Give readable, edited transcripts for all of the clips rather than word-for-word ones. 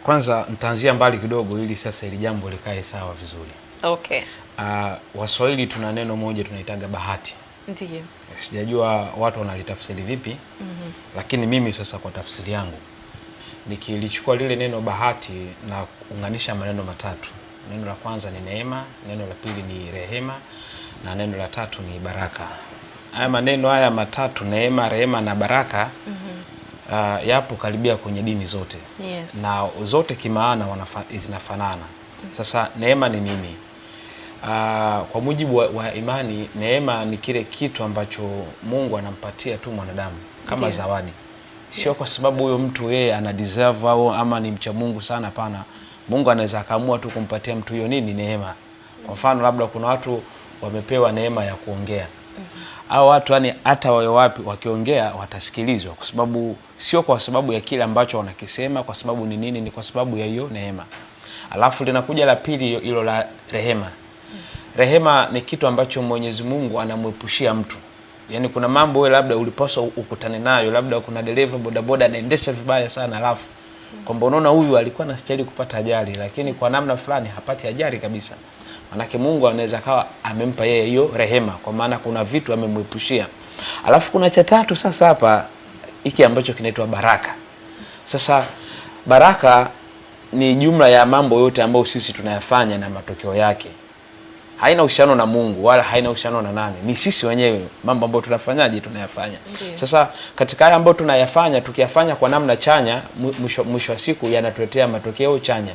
Kwanza nitaanzia mbali kidogo ili sasa ili jambo likae sawa vizuri. Okay. Waswahili tuna neno moja tunaitaga bahati. Ndiyo. Sijajua watu wanalitafsiri vipi. Lakini mimi sasa kwa tafsiri yangu nikilichukua lile neno bahati na kuunganisha maneno matatu. Neno la kwanza ni neema, neno la pili ni rehema, na neno la tatu ni baraka. Haya maneno haya matatu, neema, rehema na baraka, yapo karibia kwenye dini zote. Yes. Na zote kimaana zinafanana. Sasa neema ni nini? Kwa mujibu wa imani, neema ni kile kitu ambacho Mungu anampatia tu mwanadamu kama zawadi. Sio kwa sababu huyo mtu yeye ana deserve au ama ni mcha Mungu sana, hapana. Mungu anaweza kaamua tu kumpatia mtu hiyo nini, neema. Kwa mfano labda kuna watu wamepewa neema ya kuongea. Au watu yani hata wao wapi wakiongea watasikilizwa, kwa sababu sio kwa sababu ya kile ambacho wanakisema, kwa sababu ni nini, ni kwa sababu ya hiyo neema. Alafu linakuja la pili, hilo la rehema. Rehema ni kitu ambacho Mwenyezi Mungu anamwepushia mtu. Yaani kuna mambo wewe labda ulipaswa ukutane nayo, labda kuna dereva bodaboda anaendesha vibaya sana, alafu kwamba unaona huyu alikuwa anastahili kupata ajali, lakini kwa namna fulani hapati ajali kabisa. Manake Mungu anaweza kawa amempa yeye hiyo rehema, kwa maana kuna vitu amemwepushia. Alafu kuna cha tatu sasa hapa, hiki ambacho kinaitwa baraka. Sasa baraka ni jumla ya mambo yote ambayo sisi tunayafanya na matokeo yake. Haina uhusiano na Mungu wala haina uhusiano na nani. Ni sisi wenyewe mambo ambayo tunafanyaje, tunayafanya. Sasa katika haya ambayo tunayafanya, tukiyafanya kwa namna chanya, mwisho wa siku yanatuletea matokeo chanya.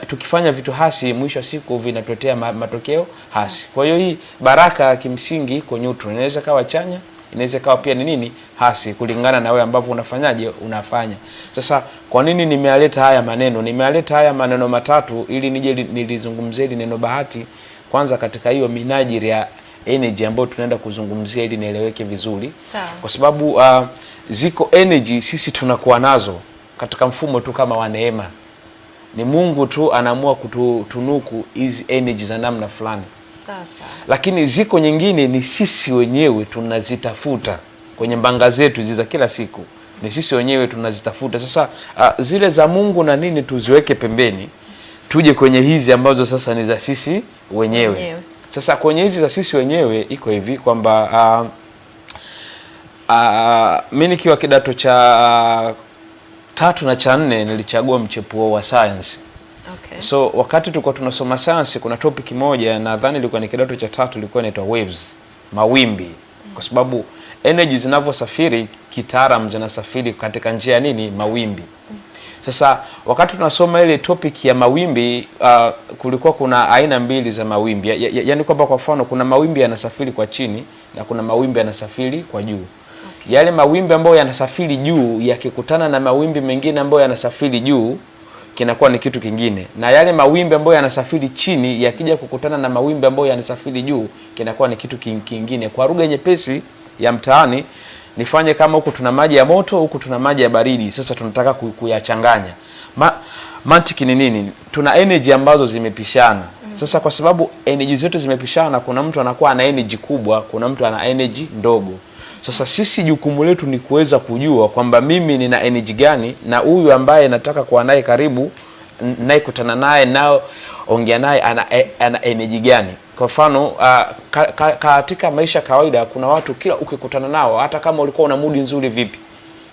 Tukifanya vitu hasi, mwisho wa siku vinatuletea matokeo hasi. Kwa hiyo hii baraka kimsingi iko neutral. Inaweza kawa chanya, inaweza kawa pia ni nini, hasi, kulingana na wewe ambavyo unafanyaje, unafanya. Sasa kwa nini nimealeta haya maneno? Nimealeta haya maneno matatu ili nije nilizungumzie neno bahati kwanza katika hiyo minajiri ya energy ambayo tunaenda kuzungumzia ili nieleweke vizuri. Kwa sababu ziko energy sisi tunakuwa nazo katika mfumo tu kama wa neema. Ni Mungu tu anaamua kutunuku hizi energy za namna fulani. Lakini ziko nyingine ni sisi wenyewe tunazitafuta kwenye mbanga zetu hizi za kila siku. Ni sisi wenyewe tunazitafuta. Sasa zile za Mungu na nini tuziweke pembeni, tuje kwenye hizi ambazo sasa ni za sisi wenyewe. Sasa kwenye hizi za sisi wenyewe iko hivi kwamba mimi nikiwa kidato cha 3 na cha 4 nilichagua mchepuo wa science. So wakati tulikuwa tunasoma science kuna topic moja, nadhani ilikuwa ni kidato cha 3, ilikuwa inaitwa waves, mawimbi. Kwa sababu energy zinavyosafiri kitaalamu zinasafiri katika njia nini, mawimbi. Sasa wakati tunasoma ile topic ya mawimbi, kulikuwa kuna aina mbili za mawimbi. Yaani kwamba kwa mfano kuna mawimbi yanasafiri kwa chini na kuna mawimbi yanasafiri kwa juu. Yale mawimbi ambayo yanasafiri juu yakikutana na mawimbi mengine ambayo yanasafiri juu kinakuwa ni kitu kingine, na yale mawimbi ambayo yanasafiri chini yakija kukutana na mawimbi ambayo yanasafiri juu kinakuwa ni kitu kingine. Kwa lugha nyepesi ya mtaani, nifanye kama huku tuna maji ya moto, huku tuna maji ya baridi. Sasa tunataka kuyachanganya. Mantiki ni nini? Tuna energy ambazo zimepishana. Sasa kwa sababu energy zote zimepishana, kuna mtu anakuwa ana energy kubwa, kuna mtu ana energy ndogo. Sasa sisi jukumu letu ni kuweza kujua kwamba mimi nina energy gani, na huyu ambaye nataka kuwa naye karibu, naye kutana naye nao ongea naye ana energy gani. Kwa mfano katika maisha kawaida kuna watu kila ukikutana nao, hata kama ulikuwa una mood nzuri vipi,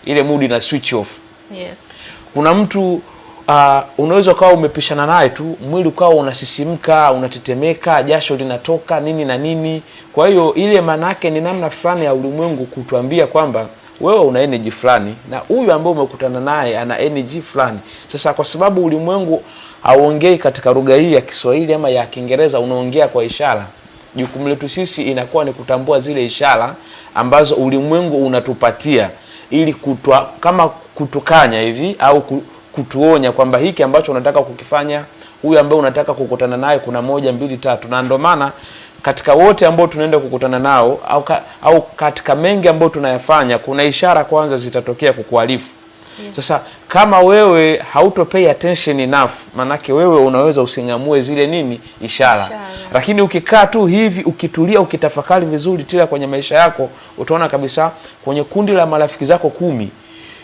ile mood ina switch off. Kuna mtu unaweza kawa umepishana naye tu, mwili ukawa unasisimka, unatetemeka, jasho linatoka nini na nini. Kwa hiyo ile manake ni namna fulani ya ulimwengu kutuambia kwamba wewe una energy fulani na huyu ambaye umekutana naye ana energy fulani. Sasa kwa sababu ulimwengu hauongei katika lugha hii ya Kiswahili ama ya Kiingereza, unaongea kwa ishara, jukumu letu sisi inakuwa ni kutambua zile ishara ambazo ulimwengu unatupatia ili kama kutukanya hivi au kutuonya kwamba hiki ambacho unataka kukifanya, huyu ambaye unataka kukutana naye kuna 1 2 3. Na ndio maana katika wote ambao tunaenda kukutana nao au katika mengi ambao tunayafanya, kuna ishara kwanza zitatokea kukuarifu. Sasa kama wewe hautopay attention enough, manake wewe unaweza usingamue zile nini, ishara. Lakini ukikaa tu hivi, ukitulia, ukitafakari vizuri tila kwenye maisha yako, utaona kabisa kwenye kundi la marafiki zako 10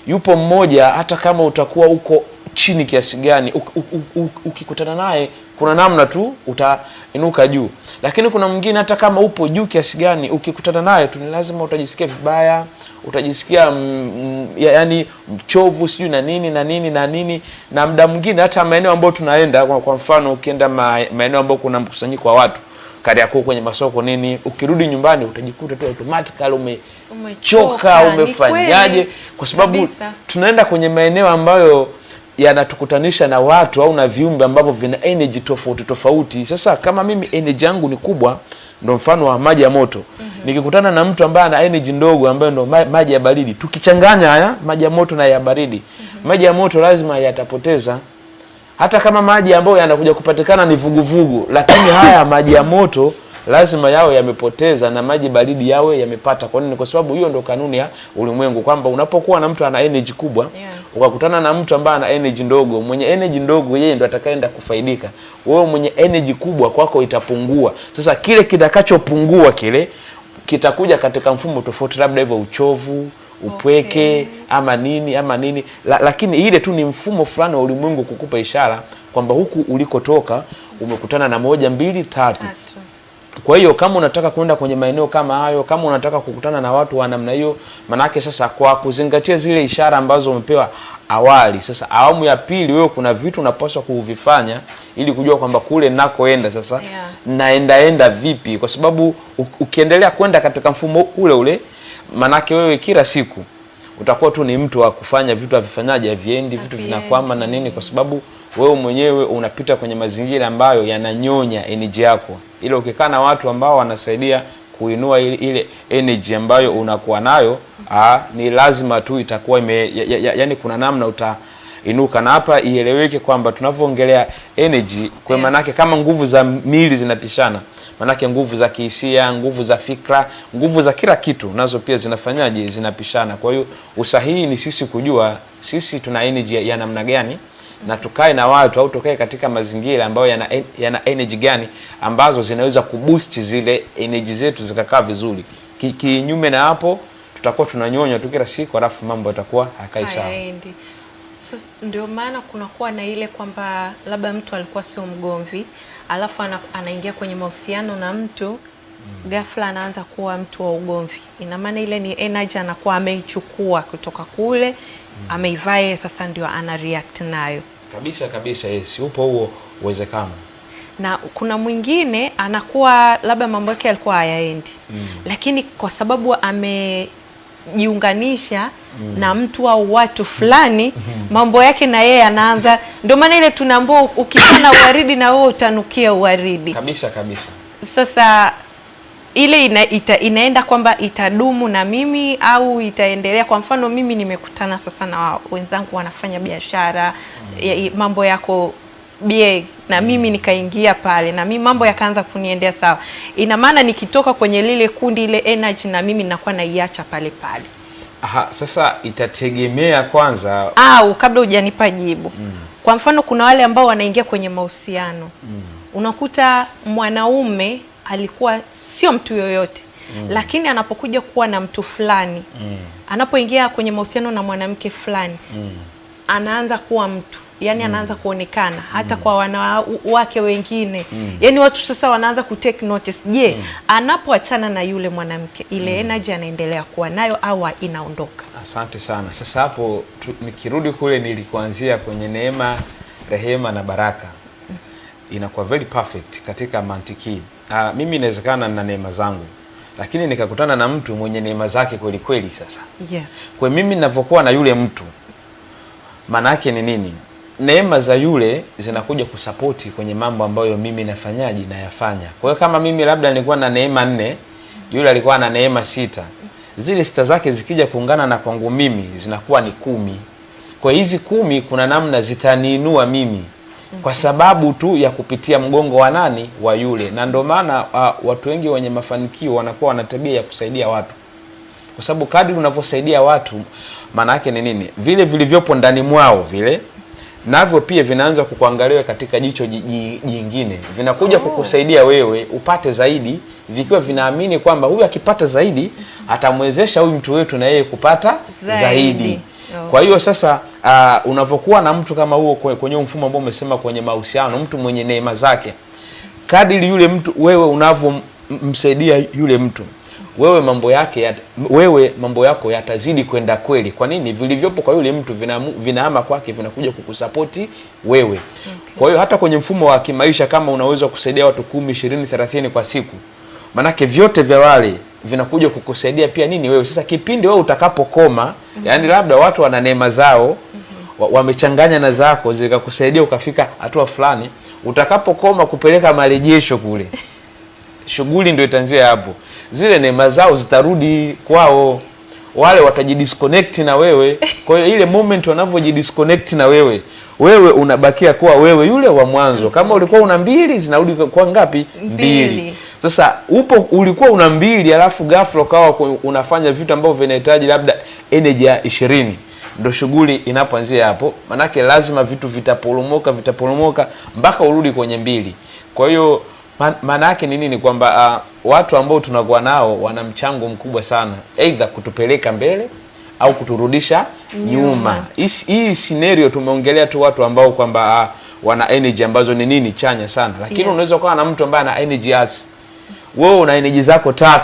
yupo mmoja, hata kama utakuwa uko chini kiasi gani, ukikutana naye kuna namna tu utainuka juu. Lakini kuna mwingine hata kama upo juu kiasi gani, ukikutana naye tu ni lazima utajisikia vibaya, utajisikia yani mchovu sijui na nini na nini na nini. Na muda mwingine hata maeneo ambayo tunaenda, kwa mfano ukienda maeneo ambayo kuna mkusanyiko wa watu, Kariakoo kwenye masoko nini, ukirudi nyumbani utajikuta tu automatically umechoka, umefanyaje, kwa sababu tunaenda kwenye maeneo ambayo yanatukutanisha na watu au na viumbe ambavyo vina energy tofauti tofauti. Sasa kama mimi energy yangu ni kubwa, ndo mfano wa maji ya moto, nikikutana na mtu ambaye ana energy ndogo ambayo ndo maji ya baridi, tukichanganya haya maji ya moto na ya baridi, maji ya moto lazima yatapoteza. Hata kama maji ambayo yanakuja kupatikana ni vuguvugu, lakini haya maji ya moto lazima yawe yamepoteza na maji baridi yawe yamepata. Kwa nini? Kwa sababu hiyo ndo kanuni ya ulimwengu, kwamba unapokuwa na mtu ana energy kubwa, ukakutana na mtu ambaye ana energy ndogo, mwenye energy ndogo yeye ndo atakayeenda kufaidika. Wewe mwenye energy kubwa kwako itapungua. Sasa kile kitakachopungua kile kitakuja katika mfumo tofauti, labda hivyo uchovu, upweke, ama nini. Lakini ile tu ni mfumo fulani wa ulimwengu kukupa ishara kwamba huku ulikotoka umekutana na 1 2 3. Kwa hiyo kama unataka kwenda kwenye maeneo kama hayo, kama unataka kukutana na watu wa namna hiyo, manake sasa kwa kuzingatia zile ishara ambazo umepewa awali, sasa awamu ya pili wewe kuna vitu unapaswa kuvifanya ili kujua kwamba kule nakoenda sasa naenda vipi. Kwa sababu ukiendelea kwenda katika mfumo ule manake wewe kila siku utakuwa tu ni mtu wa kufanya vitu havifanyaje, haviendi, vitu vinakwama na nini, kwa sababu wewe mwenyewe unapita kwenye mazingira ambayo yananyonya energy yako. Ile ukikaa na watu ambao wanasaidia kuinua ile energy ambayo unakuwa nayo, ni lazima tu itakuwa yani kuna namna utainuka. Na hapa ieleweke kwamba tunavyoongelea energy kwa manake kama nguvu za miili zinapishana, manake nguvu za kihisia, nguvu za fikra, nguvu za kila kitu nazo pia zinafanyaje, zinapishana. Kwa hiyo usahihi ni sisi kujua sisi tuna energy ya namna gani, na tukae na watu au tukae katika mazingira ambayo yana energy gani ambazo zinaweza kuboost zile energy zetu zikakaa vizuri. Kinyume na hapo tutakuwa tunanyonya tu kila siku, alafu mambo yatakuwa hakai sawa. So, ndio maana kunakuwa na ile kwamba labda mtu alikuwa sio mgomvi, alafu anaingia kwenye mahusiano na mtu ghafla anaanza kuwa mtu wa ugomvi. Ina maana ile ni energy anakuwa ameichukua kutoka kule, ameivae, sasa ndio ana react nayo. Kabisa yes, upo huo uwezekano. Na kuna mwingine anakuwa labda mambo yake yalikuwa hayaendi, lakini kwa sababu amejiunganisha na mtu au watu fulani, mambo yake na yeye anaanza. Ndio maana ile tunaambiwa ukipana uwaridi na wewe utanukia uwaridi. Kabisa. Sasa ile inaenda kwamba itadumu na mimi au itaendelea. Kwa mfano mimi nimekutana sasa na wenzangu wanafanya biashara, mambo yako bie, na mimi nikaingia pale na mimi mambo yakaanza kuniendea sawa. Ina maana nikitoka kwenye lile kundi, ile energy na mimi ninakuwa naiacha pale. Sasa itategemea kwanza, au kabla hujanipa jibu. Kwa mfano kuna wale ambao wanaingia kwenye mahusiano, unakuta mwanaume alikuwa sio mtu yoyote, lakini anapokuja kuwa na mtu fulani, anapoingia kwenye mahusiano na mwanamke fulani, anaanza kuwa mtu, yani anaanza kuonekana hata kwa wanawake wengine. Yani watu sasa wanaanza kutake notice, je, anapoachana na yule mwanamke ile energy anaendelea kuwa nayo au inaondoka? Asante sana. Sasa hapo nikirudi kule nilikuanzia kwenye neema, rehema na baraka, inakuwa very perfect katika mantiki. Mimi inawezekana na neema zangu, lakini nikakutana na mtu mwenye neema zake kweli kweli. Sasa kwa mimi ninavyokuwa na yule mtu, maana yake ni nini? Neema za yule zinakuja kusapoti kwenye mambo ambayo mimi nayafanya. Kwa hiyo kama mimi labda nilikuwa na neema 4, yule alikuwa na neema 6, zile 6 zake zikija kuungana na kwangu mimi zinakuwa ni 10. Kwa hizi 10 kuna namna zitaniinua mimi, kwa sababu tu ya kupitia mgongo wa nani? Wa yule. Na ndio maana watu wengi wenye mafanikio wanakuwa wana tabia ya kusaidia watu, kwa sababu kadri unavyosaidia watu, maana yake ni nini? Vile vilivyopo ndani mwao vile navyo pia vinaanza kukuangalia katika jicho jingine, vinakuja kukusaidia wewe upate zaidi, vikiwa vinaamini kwamba huyu akipata zaidi atamwezesha huyu mtu wetu na yeye kupata zaidi. Kwa hiyo sasa Unapokuwa na mtu kama huo kwenye mfumo ambao umesema kwenye mahusiano, mtu mwenye neema zake, kadiri yule mtu wewe unavyomsaidia yule mtu, wewe mambo yako yatazidi kwenda kweli. Kwa nini? Vilivyopo kwa yule mtu vinahama kwake, vinakuja kukusapoti wewe. Okay. Kwa hiyo hata kwenye mfumo wa kimaisha, kama unaweza kusaidia watu 10, 20, 30 kwa siku, manake vyote vya wale vinakuja kukusaidia pia nini wewe. Sasa kipindi wewe utakapokoma, yani labda watu wana neema zao, wamechanganya na zako zikakusaidia ukafika hatua fulani, utakapokoma kupeleka marejesho kule, shughuli ndio itaanzia hapo. Zile neema zao zitarudi kwao, wale watajidisconnect na wewe. Kwa hiyo ile moment wanavyojidisconnect na wewe, wewe unabakia kuwa wewe yule wa mwanzo. Kama ulikuwa una 2, zinarudi kwa ngapi? 2. Sasa ulikuwa una 2, alafu ghafla ukawa unafanya vitu ambavyo vinahitaji labda energy ya 20. Ndio shughuli inapoanzia hapo. Manake lazima vitu vitaporomoka mpaka urudi kwenye 2. Kwa hiyo maana yake ni nini? Kwamba watu ambao tunakuwa nao wana mchango mkubwa sana, either kutupeleka mbele au kuturudisha nyuma. Hii scenario tumeongelea tu watu ambao kwamba wana energy ambazo ni nini, chanya sana. Lakini unaweza kuwa na mtu ambaye ana energy hasi. Wewe una energy zako 3,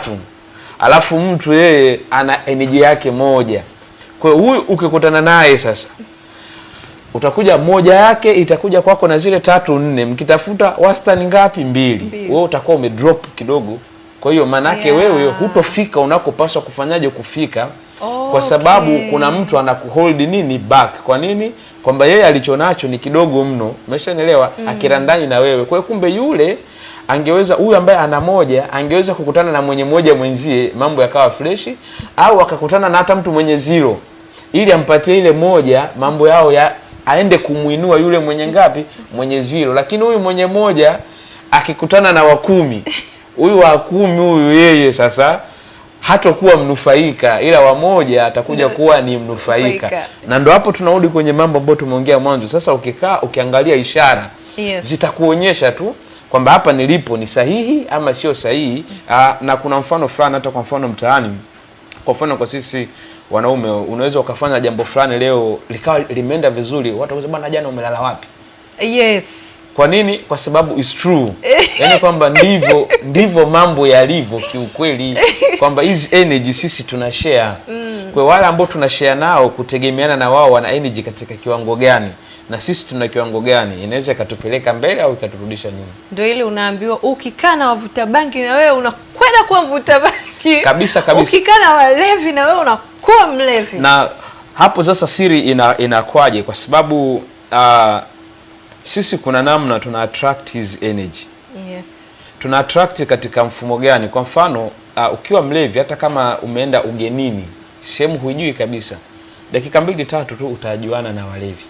alafu mtu yeye ana energy yake 1. Kwa hiyo huyu ukikutana naye sasa, utakuja moja yake itakuja kwako na zile 3, 4, mkitafuta wastani ngapi? 2. Wewe utakuwa umedrop kidogo. Kwa hiyo manake wewe hutofika unakopaswa kufanyaje kufika. Kwa sababu kuna mtu anakuhold nini back. Kwa nini? Kwamba yeye alichonacho ni kidogo mno, umeshanielewa, akirandani na wewe. Kwa hiyo kumbe yule angeweza, huyu ambaye ana 1 angeweza kukutana na mwenye 1 mwenzie, mambo yakawa fresh, au akakutana na hata mtu mwenye 0 ili ampatie ile 1, mambo yao aende kumuinua yule mwenye ngapi? Mwenye 0. Lakini huyu mwenye 1 akikutana na wa 10, huyu wa 10 huyu yeye sasa hatakuwa mnufaika, ila wa 1 atakuja kuwa ni mnufaika. Na ndo hapo tunarudi kwenye mambo ambayo tumeongea mwanzo. Sasa ukiangalia ishara, zitakuonyesha tu kwamba hapa nilipo ni sahihi ama sio sahihi. Na kuna mfano fulani, hata kwa mfano mtaani, kwa mfano kwa sisi wanaume, unaweza ukafanya jambo fulani leo likawa limeenda vizuri, watu wasema bwana, jana umelala wapi? Yes. Kwa nini? Kwa sababu is true. Yaani kwamba ndivyo mambo yalivyo kiukweli, kwamba hizi energy sisi tunashare. Kwa wale ambao tunashare nao, kutegemeana na wao wana energy katika kiwango gani na sisi tuna kiwango gani, inaweza ikatupeleka mbele au ikaturudisha nyuma. Ndio ile unaambiwa ukikaa na wavuta bangi na wewe unakwenda kuwa mvuta bangi. Kabisa. Ukikaa na walevi na wewe unakuwa mlevi. Na hapo sasa siri inakwaje? Kwa sababu sisi kuna namna tuna attract his energy. Yes. Tuna attract katika mfumo gani? Kwa mfano ukiwa mlevi, hata kama umeenda ugenini, sehemu huijui kabisa, dakika 2, 3 tu utajuana na walevi.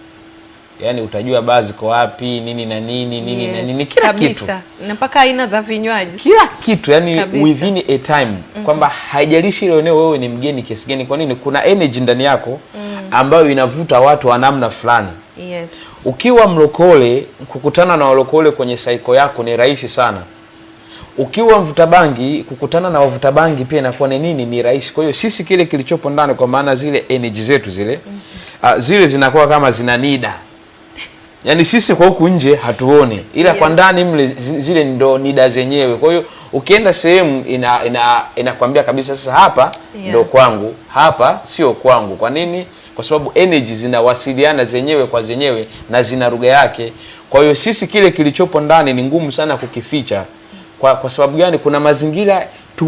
Yaani utajua baadhi kwa wapi, nini na nini, kila kabisa. Kitu. Na mpaka aina za vinywaji. Kila kitu, yani kabisa. Within a time. Kwamba haijalishi ile eneo wewe ni mgeni kiasi gani. Kwa nini? Kuna energy ndani yako ambayo inavuta watu wa namna fulani. Yes. Ukiwa mlokole, kukutana na walokole kwenye cycle yako ni rahisi sana. Ukiwa mvuta bangi, kukutana na wavuta bangi pia inakuwa ni rahisi. Kwa hiyo sisi kile kilichopo ndani, kwa maana zile energy zetu zile, zile zinakuwa kama zina nida. Yaani sisi kwa huku nje hatuone, ila kwa ndani mle zile ndo nida zenyewe. Kwa hiyo ukienda sehemu inakwambia kabisa sasa hapa ndo kwangu, hapa sio kwangu. Kwa nini? Kwa sababu energy zinawasiliana zenyewe kwa zenyewe na zina lugha yake. Kwa hiyo sisi kile kilichopo ndani ni ngumu sana kukificha. Kwa sababu gani? Kuna mazingira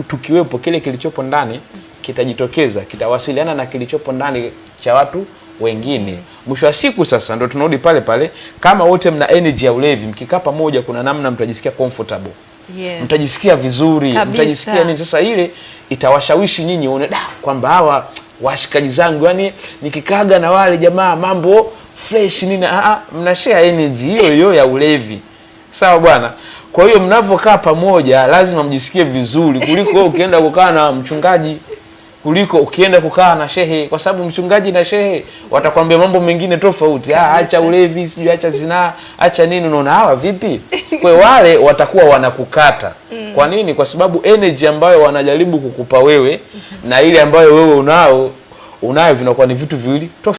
tukiwepo, kile kilichopo ndani kitajitokeza, kitawasiliana na kilichopo ndani cha watu wengine. Mwisho wa siku sasa ndo tunarudi pale, kama wote mna energy ya ulevi, mkikaa pamoja kuna namna mtajisikia comfortable. Yes. Mtajisikia vizuri, mtajisikia nini? Sasa ile itawashawishi nyinyi uone kwamba hawa washikaji zangu, yani nikikaga na wale jamaa mambo fresh nini, mnashare energy hiyo ya ulevi. Sawa bwana. Kwa hiyo mnapokaa pamoja lazima mjisikie vizuri kuliko ukienda kukaa na mchungaji, kuliko ukienda kukaa na shehe, kwa sababu mchungaji na shehe watakwambia mambo mengine tofauti. Acha ulevi, sijui acha zinaa, acha nini, unaona hawa vipi? Kwa wale watakuwa wanakukata. Kwa nini? Kwa sababu energy ambayo wanajaribu kukupa wewe na ile ambayo wewe unayo vinakuwa ni vitu viwili tofauti.